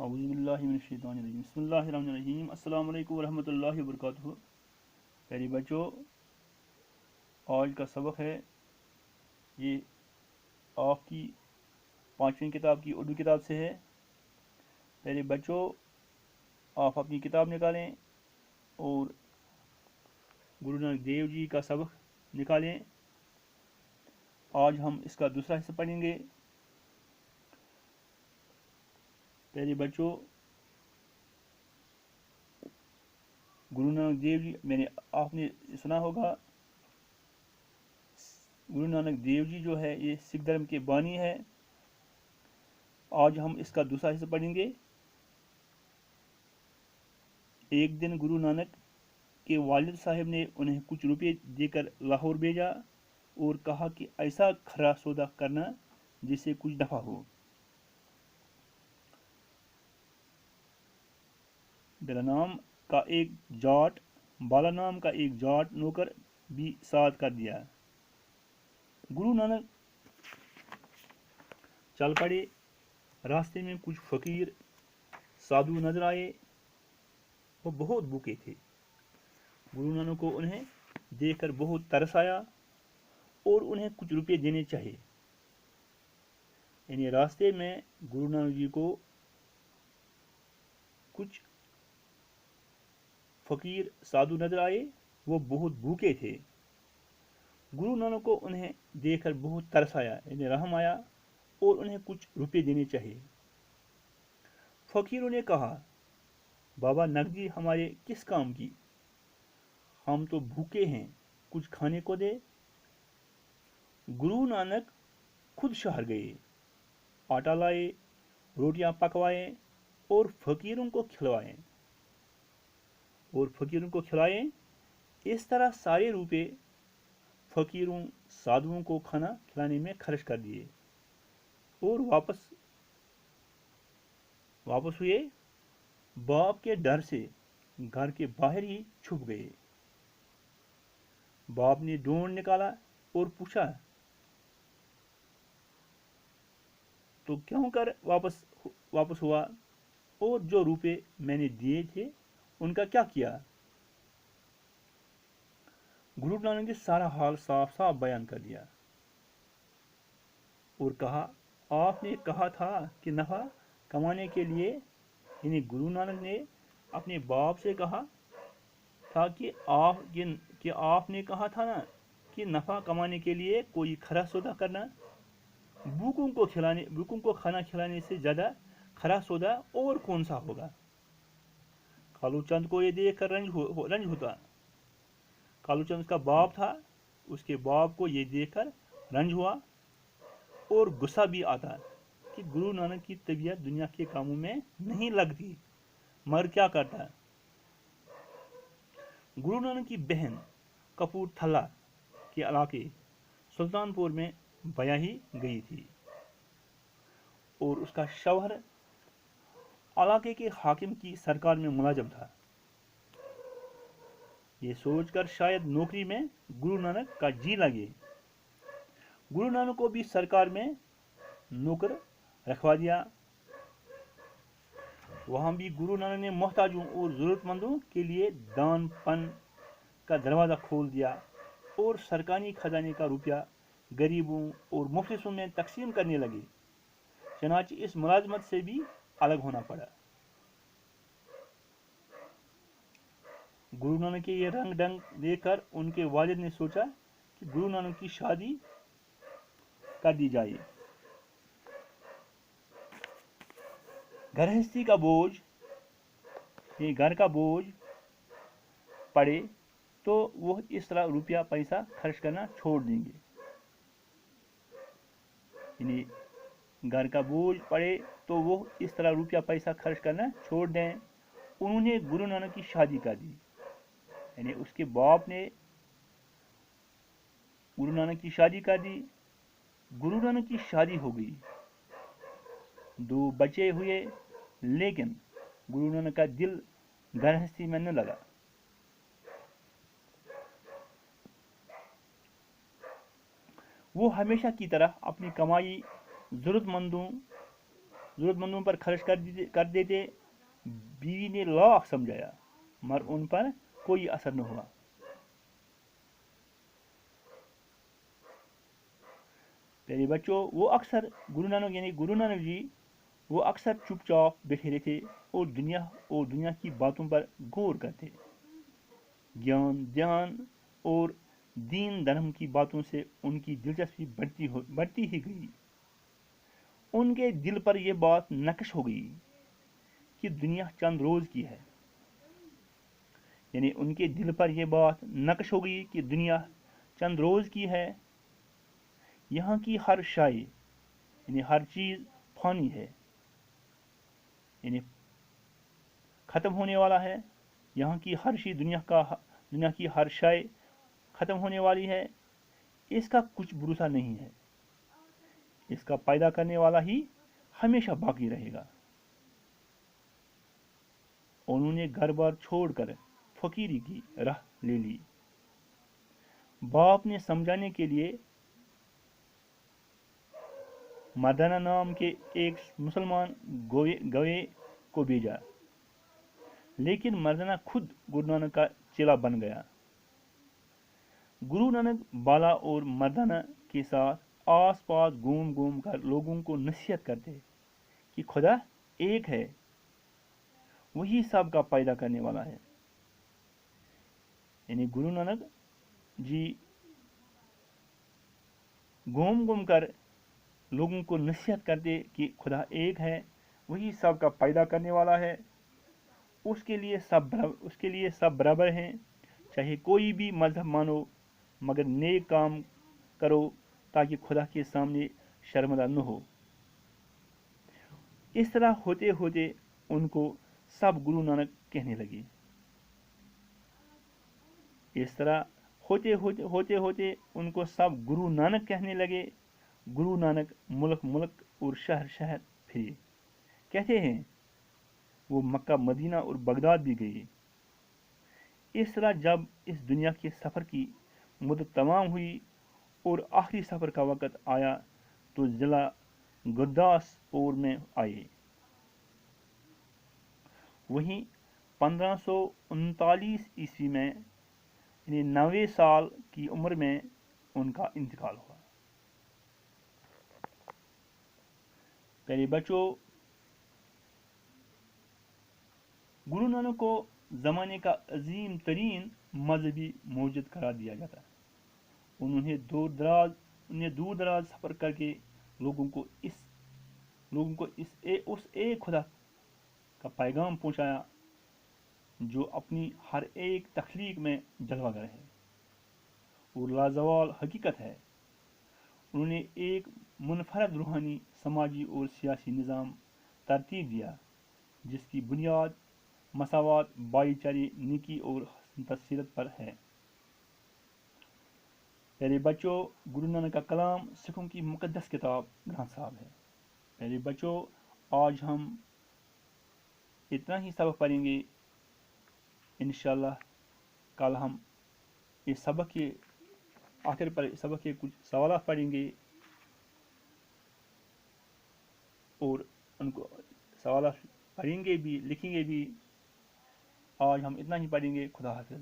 اعوذ باللہ من الشیطان الرجیم بسم اللہ الرحمن الرحیم السلام علیکم ورحمۃ اللہ وبرکاتہ۔ پیارے بچوں، آج کا سبق ہے یہ آپ کی 5ویں کتاب کی اردو کتاب سے ہے۔ پیارے بچوں، آپ اپنی کتاب نکالیں اور گرو نانک دیو جی کا سبق نکالیں۔ آج ہم اس کا دوسرا حصہ پڑھیں گے۔ پیارے بچوں، گرو نانک دیو جی آپ نے سنا ہوگا، گرو نانک دیو جی جو ہے یہ سکھ دھرم کے بانی ہے۔ آج ہم اس کا دوسرا حصہ پڑھیں گے۔ ایک دن گرو نانک کے والد صاحب نے انہیں کچھ روپے دے کر لاہور بھیجا اور کہا کہ ایسا کھرا سودا کرنا جس سے کچھ نفع ہو۔ بالا نام کا ایک جاٹ نوکر بھی ساتھ کر دیا۔ گرو نانک چل پڑے۔ راستے میں کچھ فقیر سادھو نظر آئے، وہ بہت بھوکے تھے۔ گرو نانک کو انہیں دیکھ کر بہت ترس آیا اور انہیں کچھ روپے دینے چاہے۔ یعنی راستے میں گرو نانک جی کو کچھ فقیر سادھو نظر آئے، وہ بہت بھوکے تھے۔ گرو نانک کو انہیں دیکھ کر بہت ترس آیا، یعنی رحم آیا اور انہیں کچھ روپے دینے چاہیے۔ فقیروں نے کہا، بابا نقدی ہمارے کس کام کی، ہم تو بھوکے ہیں، کچھ کھانے کو دے۔ گرو نانک خود شہر گئے، آٹا لائے، روٹیاں پکوائے اور فقیروں کو کھلائے۔ اس طرح سارے روپے فقیروں سادھوؤں کو کھانا کھلانے میں خرچ کر دیے اور واپس ہوئے۔ باپ کے ڈر سے گھر کے باہر ہی چھپ گئے۔ باپ نے ڈھونڈ نکالا اور پوچھا، تو کیوں کر واپس ہوا اور جو روپے میں نے دیے تھے ان کا کیا کیا؟ گرو نانک نے سارا حال صاف صاف بیان کر دیا اور کہا، آپ نے کہا تھا کہ نفع کمانے کے لیے، یعنی گرو نانک نے اپنے باپ سے کہا تھا کہ آپ نے کہا تھا نا کہ نفع کمانے کے لیے کوئی کھرا سودا کرنا۔ بھوکوں کو کھانا کھلانے سے زیادہ کھرا سودا اور کون سا ہوگا؟ کالو چند کو یہ دیکھ کر رنج ہوتا۔ کالو چند اس کا باپ تھا، اس کے باپ کو یہ دیکھ کر رنج ہوا اور غصہ بھی آتا کہ گرو نانک کی طبیعت دنیا کے کاموں میں نہیں لگتی، مگر کیا کرتا۔ گرو نانک کی بہن کپور تھلہ کے علاقے سلطان پور میں بیاہی گئی تھی اور اس کا شوہر علاقے کے حاکم کی سرکار میں ملازم تھا۔ یہ سوچ کر شاید نوکری میں گرو نانک کا جی لگے، گرو نانک کو بھی سرکار میں نوکر رکھوا دیا۔ وہاں بھی گرو نانک نے محتاجوں اور ضرورت مندوں کے لیے دان پن کا دروازہ کھول دیا اور سرکاری خزانے کا روپیہ غریبوں اور مفلسوں میں تقسیم کرنے لگے۔ چنانچہ اس ملازمت سے بھی الگ ہونا پڑا۔ گرو نانک کے یہ رنگ ڈنگ دیکھ کر ان کے والد نے سوچا کہ گرو نانک کی شادی کر دی جائے۔ گرہستی کا بوجھ، یہ گھر کا بوجھ پڑے تو وہ اس طرح روپیہ پیسہ خرچ کرنا چھوڑ دیں گے، یعنی گھر کا بوجھ پڑے تو وہ اس طرح روپیہ پیسہ خرچ کرنا چھوڑ دیں۔ انہوں نے گرو نانک کی شادی کر دی، یعنی اس کے باپ نے گرو نانک کی شادی کر دی۔ گرو نانک کی شادی ہو گئی، 2 بچے ہوئے، لیکن گرو نانک کا دل گرہستی میں نہ لگا۔ وہ ہمیشہ کی طرح اپنی کمائی ضرورت ضرورت مندوں پر خرچ کر دیتے. بیوی نے لاکھ سمجھایا مگر ان پر کوئی اثر نہ ہوا. پیارے بچوں وہ اکثر گرو نانک جی وہ اکثر چپ چاپ بیٹھے رہتے اور دنیا کی باتوں پر غور کرتے. گیان دھیان اور دین دھرم کی باتوں سے ان کی دلچسپی بڑھتی ہی گئی. ان کے دل پر یہ بات نقش ہو گئی کہ دنیا چند روز کی ہے. ان کے دل پر یہ بات نقش ہو گئی کہ دنیا چند روز کی ہے. یہاں کی ہر شے ہر چیز فانی ہے ختم ہونے والا ہے. یہاں کی ہر چیز دنیا کی ہر شے ختم ہونے والی ہے. اس کا کچھ بھروسہ نہیں ہے. اس کا پیدا کرنے والا ہی ہمیشہ باقی رہے گا. انہوں نے گھر بار چھوڑ کر فقیری کی راہ لے لی. باپ نے سمجھانے کے لیے مردانہ نام کے ایک مسلمان گوے کو بھیجا لیکن مردانہ خود گرو نانک کا چیلا بن گیا. گرو نانک بالا اور مردانہ کے ساتھ آس پاس گھوم کر لوگوں کو نصیحت کرتے کہ خدا ایک ہے, وہی سب کا پیدا کرنے والا ہے. گرو نانک جی گھوم کر لوگوں کو نصیحت کرتے کہ خدا ایک ہے, وہی سب کا پیدا کرنے والا ہے. اس کے لیے سب برابر ہیں, چاہے کوئی بھی مذہب مانو, مگر نیک کام کرو تاکہ خدا کے سامنے شرمندہ نہ ہو. اس طرح ہوتے ہوتے ان کو سب گرو نانک کہنے لگے. اس طرح ہوتے ان کو سب گرو نانک کہنے لگے. گرو نانک ملک اور شہر پھرے. کہتے ہیں وہ مکہ مدینہ اور بغداد بھی گئے. اس طرح جب اس دنیا کے سفر کی مدت تمام ہوئی اور آخری سفر کا وقت آیا تو ضلع گرداسپور میں آئے. وہیں 1539 عیسوی میں 90 سال کی عمر میں ان کا انتقال ہوا. پیارے بچوں, گرو نانک کو زمانے کا عظیم ترین مذہبی موجد قرار دیا جاتا ہے. انہوں نے دور دراز سفر کر کے لوگوں کو اس ایک خدا کا پیغام پہنچایا جو اپنی ہر ایک تخلیق میں جلوہ گر ہے اور لازوال حقیقت ہے. انہوں نے ایک منفرد روحانی, سماجی اور سیاسی نظام ترتیب دیا جس کی بنیاد مساوات, بھائی چارے, نیکی اور حسن سیرت پر ہے. پیارے بچوں, گرو نانک کا کلام سکھوں کی مقدس کتاب گرنتھ صاحب ہے. پیارے بچوں, آج ہم اتنا ہی سبق پڑھیں گے. انشاءاللہ کل ہم اس سبق کے آخر پر سبق کے کچھ سوالات پڑھیں گے اور ان کو سوالات پڑھیں گے بھی, لکھیں گے بھی. آج ہم اتنا ہی پڑھیں گے. خدا حافظ.